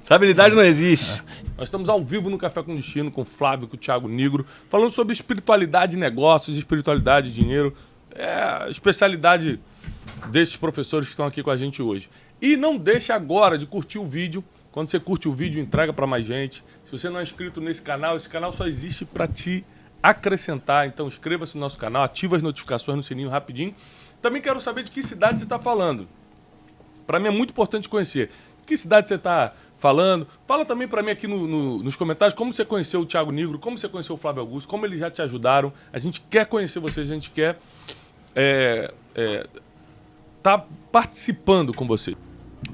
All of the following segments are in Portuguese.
Essa habilidade não existe. Nós estamos ao vivo no Café com Destino, com o Flávio, com o Thiago Nigro, falando sobre espiritualidade e negócios, espiritualidade e dinheiro. É a especialidade desses professores que estão aqui com a gente hoje. E não deixe agora de curtir o vídeo. Quando você curte o vídeo, entrega para mais gente. Se você não é inscrito nesse canal, esse canal só existe para te acrescentar. Então inscreva-se no nosso canal, ativa as notificações no sininho rapidinho. Também quero saber de que cidade você está falando. Para mim é muito importante conhecer. De que cidade você está falando? Fala também para mim aqui nos comentários como você conheceu o Thiago Nigro, como você conheceu o Flávio Augusto, como eles já te ajudaram. A gente quer conhecer vocês, a gente quer tá participando com você.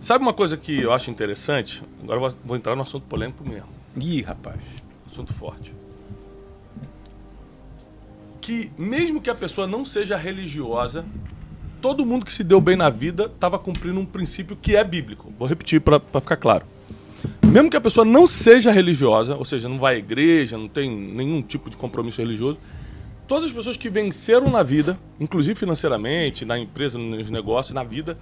Sabe uma coisa que eu acho interessante? Agora eu vou entrar no assunto polêmico mesmo. Ih, rapaz. Assunto forte. Que mesmo que a pessoa não seja religiosa, todo mundo que se deu bem na vida estava cumprindo um princípio que é bíblico. Vou repetir para ficar claro. Mesmo que a pessoa não seja religiosa, ou seja, não vai à igreja, não tem nenhum tipo de compromisso religioso, todas as pessoas que venceram na vida, inclusive financeiramente, na empresa, nos negócios, na vida,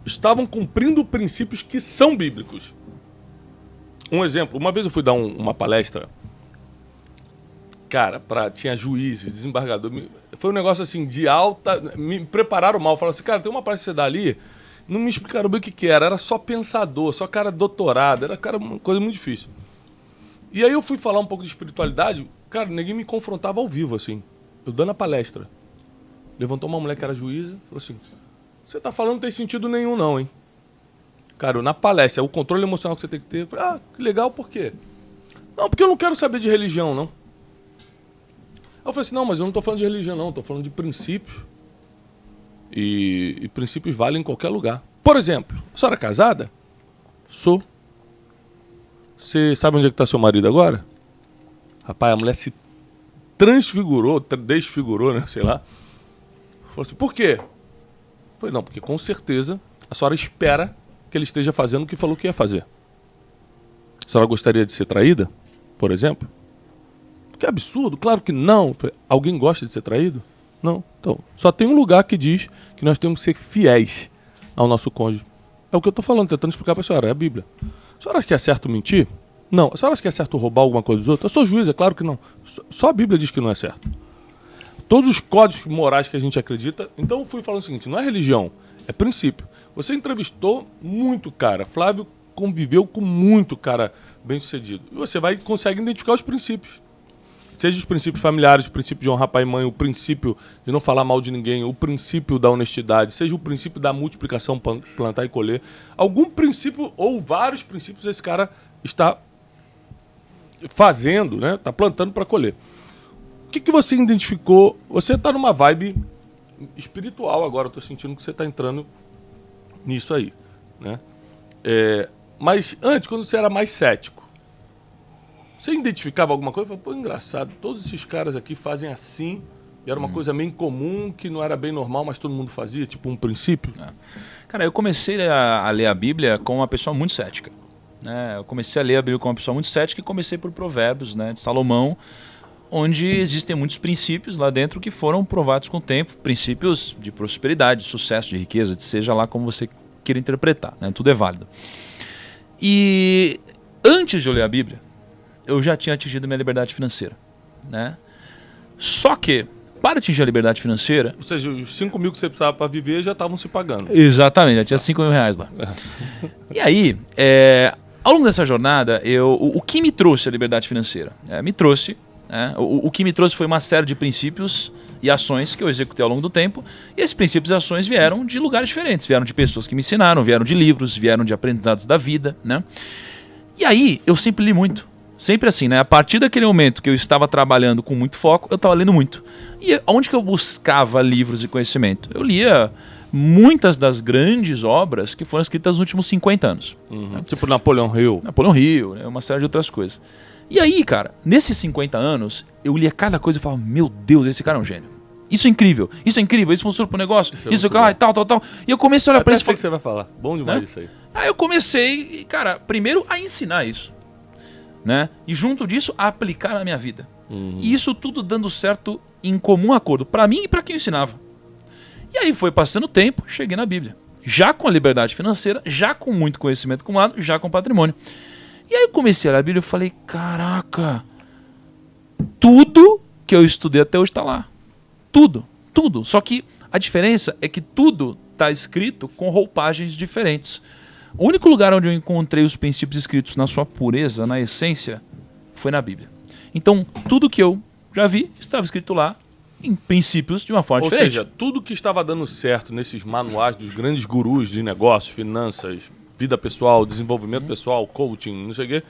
estavam cumprindo princípios que são bíblicos. Um exemplo, uma vez eu fui dar uma palestra, cara, tinha juízes, desembargador, foi um negócio assim de alta, me prepararam mal, falaram assim, cara, tem uma palestra que você dá ali, não me explicaram bem o que era só pensador, só cara doutorado, era uma coisa muito difícil. E aí eu fui falar um pouco de espiritualidade, cara, ninguém me confrontava ao vivo, assim, eu dando a palestra. Levantou uma mulher que era juíza, falou assim, você tá falando não tem sentido nenhum não, hein? Cara, na palestra, o controle emocional que você tem que ter, eu falei, que legal, por quê? Não, porque eu não quero saber de religião, não. Eu falei assim, não, mas eu não tô falando de religião, não, tô falando de princípios. E princípios valem em qualquer lugar. Por exemplo, a senhora é casada? Sou. Você sabe onde é que tá seu marido agora? Rapaz, a mulher se transfigurou, desfigurou, né, sei lá. Falou assim, por quê? Eu falei, não, porque com certeza a senhora espera que ele esteja fazendo o que falou que ia fazer. A senhora gostaria de ser traída, por exemplo? Que absurdo, claro que não. Falei, alguém gosta de ser traído? Não. Então, só tem um lugar que diz que nós temos que ser fiéis ao nosso cônjuge. É o que eu estou falando, tentando explicar para a senhora, é a Bíblia. A senhora acha que é certo mentir? Não. A senhora acha que é certo roubar alguma coisa dos outros? Eu sou juiz, é claro que não. Só a Bíblia diz que não é certo. Todos os códigos morais que a gente acredita... Então eu fui falando o seguinte, não é religião, é princípio. Você entrevistou muito cara. Flávio conviveu com muito cara bem-sucedido. E você consegue identificar os princípios. Seja os princípios familiares, o princípio de honrar pai e mãe, o princípio de não falar mal de ninguém, o princípio da honestidade, seja o princípio da multiplicação, plantar e colher. Algum princípio ou vários princípios esse cara está fazendo, né? Está plantando para colher. O que você identificou? Você está numa vibe espiritual agora, eu estou sentindo que você está entrando nisso aí, né? Mas antes, quando você era mais cético, você identificava alguma coisa? Falei, pô, engraçado, todos esses caras aqui fazem assim, e era uma coisa meio incomum, que não era bem normal, mas todo mundo fazia, tipo um princípio. Cara, eu comecei a ler a Bíblia com uma pessoa muito cética, né? Eu comecei a ler a Bíblia com uma pessoa muito cética e comecei por Provérbios, né, de Salomão, onde existem muitos princípios lá dentro que foram provados com o tempo, princípios de prosperidade, de sucesso, de riqueza, de seja lá como você queira interpretar, né? Tudo é válido. E antes de eu ler a Bíblia, eu já tinha atingido minha liberdade financeira, né? Só que, para atingir a liberdade financeira... Ou seja, os 5 mil que você precisava para viver já estavam se pagando. Exatamente, já tinha 5 mil reais lá. E aí, ao longo dessa jornada, o que me trouxe a liberdade financeira? Me trouxe... O que me trouxe foi uma série de princípios e ações que eu executei ao longo do tempo. E esses princípios e ações vieram de lugares diferentes. Vieram de pessoas que me ensinaram, vieram de livros, vieram de aprendizados da vida, né? E aí, eu sempre li muito. Sempre assim, né? A partir daquele momento que eu estava trabalhando com muito foco, eu estava lendo muito. E onde que eu buscava livros de conhecimento? Eu lia muitas das grandes obras que foram escritas nos últimos 50 anos. Né? Tipo Napoleão Hill. Napoleão Hill, né? Uma série de outras coisas. E aí, cara, nesses 50 anos, eu lia cada coisa e falava, meu Deus, esse cara é um gênio. Isso é incrível, isso funciona pro negócio, tal. E eu comecei a olhar pra isso. Eu sei que você vai falar, bom demais isso aí. Aí eu comecei, cara, primeiro a ensinar isso, né? E junto disso, a aplicar na minha vida. E isso tudo dando certo em comum acordo, pra mim e pra quem eu ensinava. E aí foi passando o tempo, cheguei na Bíblia. já com a liberdade financeira, já com muito conhecimento acumulado, já com patrimônio. E aí eu comecei a ler a Bíblia e falei, caraca, tudo que eu estudei até hoje está lá. Tudo. Só que a diferença é que tudo está escrito com roupagens diferentes. O único lugar onde eu encontrei os princípios escritos na sua pureza, na essência, foi na Bíblia. Então, tudo que eu já vi estava escrito lá em princípios de uma forma diferente. Ou seja, tudo que estava dando certo nesses manuais dos grandes gurus de negócios, finanças, vida pessoal, desenvolvimento pessoal, coaching, não sei o quê,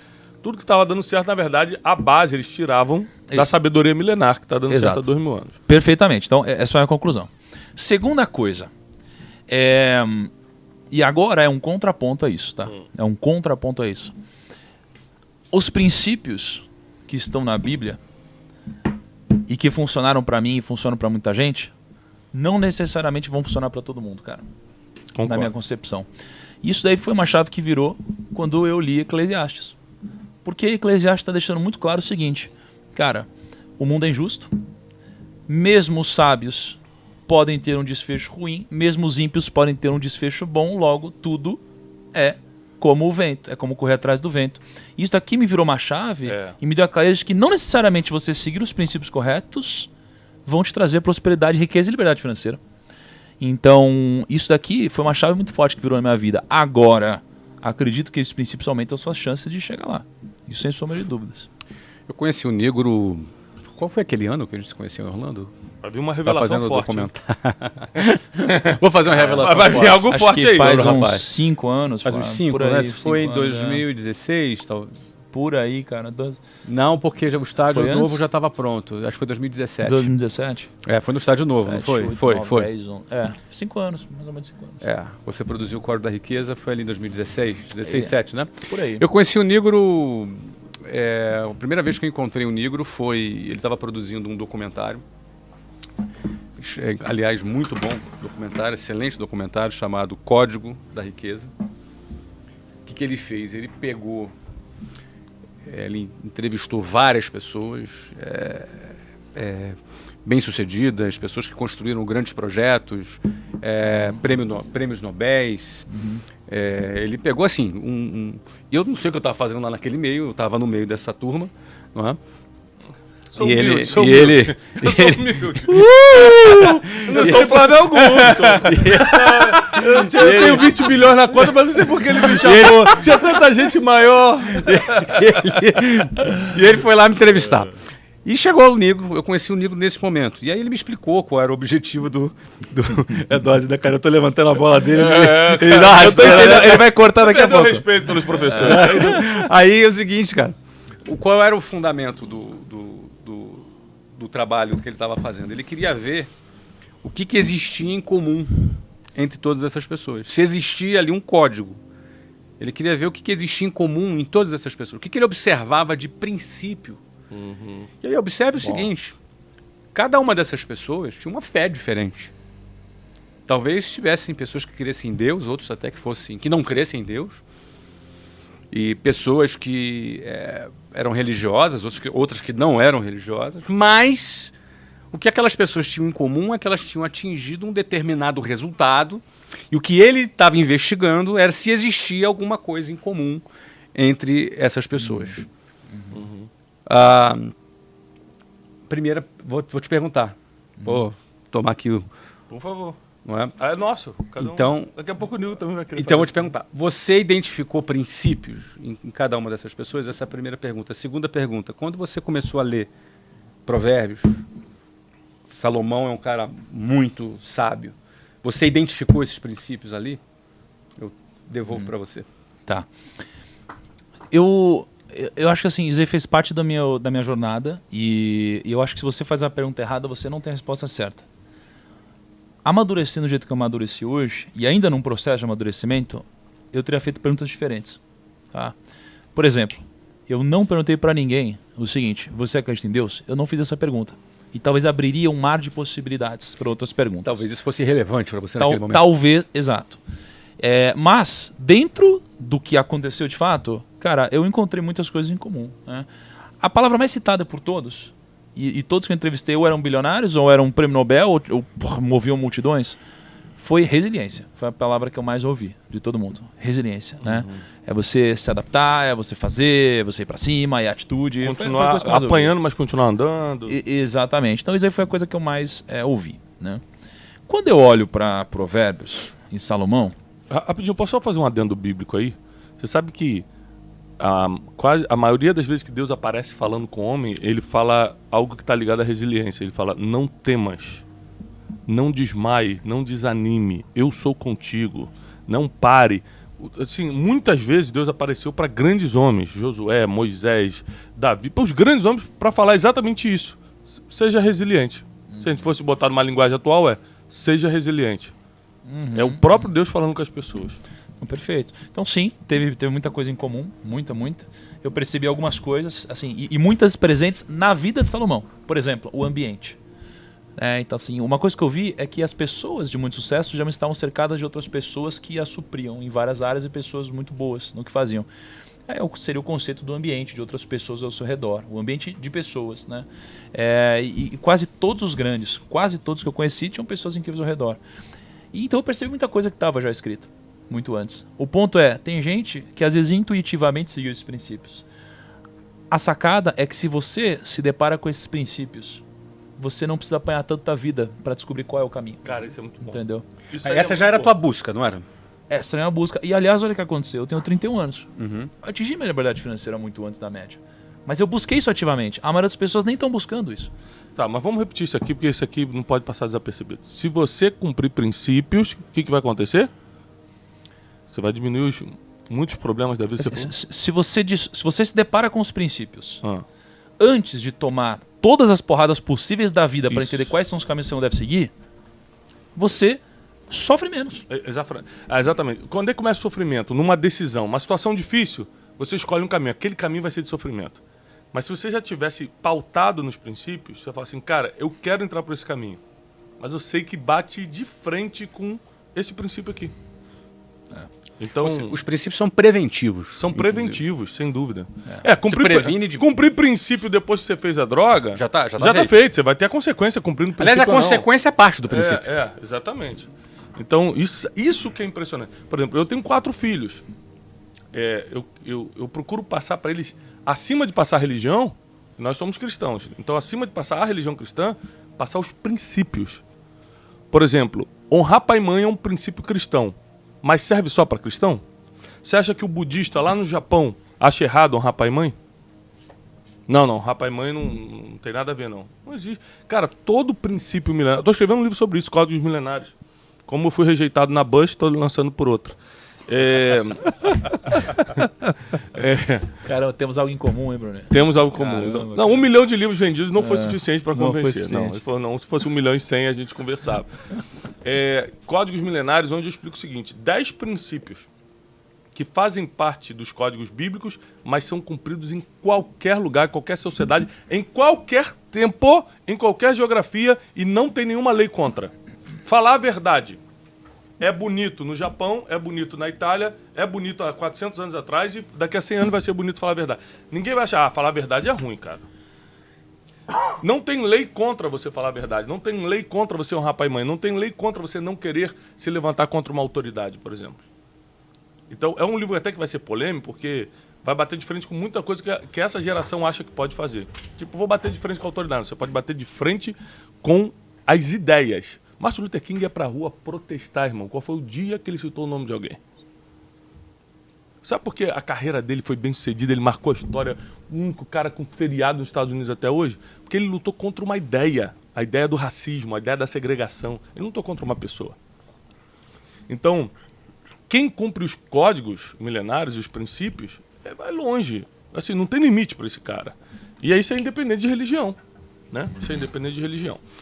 tudo que estava dando certo, na verdade, a base eles tiravam da sabedoria milenar que está dando certo há 2000 anos. Perfeitamente. Então, essa foi a conclusão. Segunda coisa, e agora é um contraponto a isso, tá? É um contraponto a isso. Os princípios que estão na Bíblia e que funcionaram para mim e funcionam para muita gente, não necessariamente vão funcionar para todo mundo, cara. Concordo. Na minha concepção. Isso daí foi uma chave que virou quando eu li Eclesiastes. Porque Eclesiastes está deixando muito claro o seguinte, cara, o mundo é injusto, mesmo os sábios podem ter um desfecho ruim, mesmo os ímpios podem ter um desfecho bom, logo tudo é como o vento, é como correr atrás do vento. Isso daqui me virou uma chave e me deu a clareza de que não necessariamente você seguir os princípios corretos vão te trazer prosperidade, riqueza e liberdade financeira. Então, isso daqui foi uma chave muito forte que virou na minha vida. Agora, acredito que esses princípios aumentam as suas chances de chegar lá. Isso sem sombra de dúvidas. Eu conheci o Negro... Qual foi aquele ano que a gente se conheceu em Orlando? Vai vir uma revelação forte. Vou fazer uma revelação vai vir forte. algo Acho forte que aí. faz Bruno, uns rapaz. 5 anos. Faz uns 5, por aí, né? Se foi em 5 anos, 2016, talvez. Por aí, cara. Não, porque o estádio Foi novo antes? já estava pronto. Acho que foi 2017. 2017? Foi no estádio novo, não 7, foi? 8, Foi. 9, 10, 11. 5 anos, mais ou menos 5 anos. Você produziu o Código da Riqueza, foi ali em 2016, 16, É. 7, né? Por aí. Eu conheci o Negro... a primeira vez que eu encontrei o Negro foi... Ele estava produzindo um documentário. Aliás, muito bom documentário, excelente documentário, chamado Código da Riqueza. O que ele fez? Ele pegou... ele entrevistou várias pessoas bem-sucedidas, pessoas que construíram grandes projetos, prêmios Nobéis. Ele pegou assim, eu não sei o que eu estava fazendo lá naquele meio, eu estava no meio dessa turma, não é? Sou E humilde, ele, sou e humilde. ele, Eu sou humilde. eu sou o Flávio Augusto. Eu tenho 20 bilhões na conta, mas não sei por que ele me chamou. Tinha tanta gente maior. E ele foi lá me entrevistar. E chegou o Negro, eu conheci o Negro nesse momento. E aí ele me explicou qual era o objetivo do... É dose, né, cara? Eu tô levantando a bola dele. Ele vai cortar daqui a Perdeu o pouco. respeito pelos professores. Aí é o seguinte, cara. Qual era o fundamento do trabalho que ele estava fazendo? Ele queria ver o que existia em comum entre todas essas pessoas. Se existia ali um código. Ele queria ver o que existia em comum em todas essas pessoas. O que ele observava de princípio. E aí observe o seguinte. Cada uma dessas pessoas tinha uma fé diferente. Talvez tivessem pessoas que crescem em Deus, outros até que não crescem em Deus. E pessoas que eram religiosas, outras que não eram religiosas, mas o que aquelas pessoas tinham em comum é que elas tinham atingido um determinado resultado, e o que ele estava investigando era se existia alguma coisa em comum entre essas pessoas. Primeira, vou te perguntar, vou tomar aqui o... Por favor. Não é? É nosso. Então, daqui a pouco o Nil também vai querer Então, eu vou fazer. te perguntar. Você identificou princípios em cada uma dessas pessoas? Essa é a primeira pergunta. A segunda pergunta. Quando você começou a ler Provérbios, Salomão é um cara muito sábio. Você identificou esses princípios ali? Eu devolvo para você. Tá. Eu acho que assim, isso aí fez parte da minha jornada e eu acho que se você faz a pergunta errada, você não tem a resposta certa. Amadurecendo do jeito que eu amadureci hoje, e ainda num processo de amadurecimento, eu teria feito perguntas diferentes. Tá? Por exemplo, eu não perguntei para ninguém o seguinte: você acredita em Deus? Eu não fiz essa pergunta. E talvez abriria um mar de possibilidades para outras perguntas. Talvez isso fosse relevante para você naquele momento. Talvez, exato. Mas, dentro do que aconteceu de fato, cara, eu encontrei muitas coisas em comum. Né? A palavra mais citada por todos, e todos que eu entrevistei ou eram bilionários, ou eram prêmio Nobel, ou moviam multidões, foi resiliência. Foi a palavra que eu mais ouvi de todo mundo. Resiliência, né? É você se adaptar, é você fazer, é você ir pra cima, é atitude. Foi a Continuar coisa que eu mais ouvi. apanhando, mas continuar andando. Exatamente. Então isso aí foi a coisa que eu mais ouvi, né? Quando eu olho para Provérbios, em Salomão... Rapidinho, posso só fazer um adendo bíblico aí? Você sabe que a maioria das vezes que Deus aparece falando com o homem, ele fala algo que está ligado à resiliência. Ele fala, não temas, não desmaie, não desanime, eu sou contigo, não pare. Assim, muitas vezes Deus apareceu para grandes homens, Josué, Moisés, Davi, para os grandes homens, para falar exatamente isso. Seja resiliente. Se a gente fosse botar numa linguagem atual, seja resiliente. É o próprio Deus falando com as pessoas. Perfeito. Então sim, teve muita coisa em comum, muita. Eu percebi algumas coisas, assim, e muitas presentes na vida de Salomão. Por exemplo, o ambiente. Então assim, uma coisa que eu vi é que as pessoas de muito sucesso já estavam cercadas de outras pessoas que as supriam em várias áreas e pessoas muito boas no que faziam. Seria o conceito do ambiente, de outras pessoas ao seu redor. O ambiente de pessoas, né? E quase todos os grandes, quase todos que eu conheci, tinham pessoas incríveis ao redor. E então eu percebi muita coisa que estava já escrito muito antes. O ponto tem gente que às vezes intuitivamente seguiu esses princípios. A sacada é que se você se depara com esses princípios, você não precisa apanhar tanta vida para descobrir qual é o caminho. Cara, isso é muito bom. Entendeu? Essa já era a tua busca, não era? Essa é uma busca. E aliás, olha o que aconteceu. Eu tenho 31 anos. Eu atingi minha liberdade financeira muito antes da média. Mas eu busquei isso ativamente. A maioria das pessoas nem estão buscando isso. Tá, mas vamos repetir isso aqui, porque isso aqui não pode passar desapercebido. Se você cumprir princípios, o que vai acontecer? Você vai diminuir muitos problemas da vida. Se você se depara com os princípios, antes de tomar todas as porradas possíveis da vida para entender quais são os caminhos que você não deve seguir, você sofre menos. Exatamente. Quando é que começa o sofrimento? Numa decisão, uma situação difícil, você escolhe um caminho. Aquele caminho vai ser de sofrimento. Mas se você já tivesse pautado nos princípios, você fala assim, cara, eu quero entrar por esse caminho. Mas eu sei que bate de frente com esse princípio aqui. Então, os princípios são preventivos. São preventivos, sem dúvida. Cumprir princípio depois que você fez a droga, já tá feito. Você vai ter a consequência cumprindo o princípio. Aliás, a consequência é parte do princípio. Exatamente. Então, isso que é impressionante. Por exemplo, eu tenho 4 filhos. Eu procuro passar para eles, acima de passar a religião, nós somos cristãos. Então, acima de passar a religião cristã, passar os princípios. Por exemplo, honrar pai e mãe é um princípio cristão. Mas serve só para cristão? Você acha que o budista lá no Japão acha errado honrar pai e mãe? Não, honrar pai e mãe não tem nada a ver, não. Não existe. Cara, todo princípio milenário... Estou escrevendo um livro sobre isso, Códigos Milenários. Como eu fui rejeitado na Bush, estou lançando por outra. Cara, temos algo em comum, hein, Bruno? Temos algo em comum. Caramba, não, 1 milhão de livros vendidos não foi suficiente para convencer. Não, ele falou, se fosse 1 milhão e 100, a gente conversava. Códigos Milenários, onde eu explico o seguinte: 10 princípios que fazem parte dos códigos bíblicos, mas são cumpridos em qualquer lugar, em qualquer sociedade, em qualquer tempo, em qualquer geografia, e não tem nenhuma lei contra. Falar a verdade. É bonito no Japão, é bonito na Itália, é bonito há 400 anos atrás e daqui a 100 anos vai ser bonito falar a verdade. Ninguém vai achar, falar a verdade é ruim, cara. Não tem lei contra você falar a verdade, não tem lei contra você honrar pai e mãe, não tem lei contra você não querer se levantar contra uma autoridade, por exemplo. Então, é um livro até que vai ser polêmico, porque vai bater de frente com muita coisa que essa geração acha que pode fazer. Tipo, vou bater de frente com a autoridade, você pode bater de frente com as ideias. Martin Luther King ia pra rua protestar, irmão. Qual foi o dia que ele citou o nome de alguém? Sabe por que a carreira dele foi bem sucedida? Ele marcou a história, o único cara com feriado nos Estados Unidos até hoje? Porque ele lutou contra uma ideia. A ideia do racismo, a ideia da segregação. Ele não lutou contra uma pessoa. Então, quem cumpre os códigos milenários e os princípios, vai longe. Assim, não tem limite para esse cara. E aí isso é independente de religião. Né? Isso é independente de religião.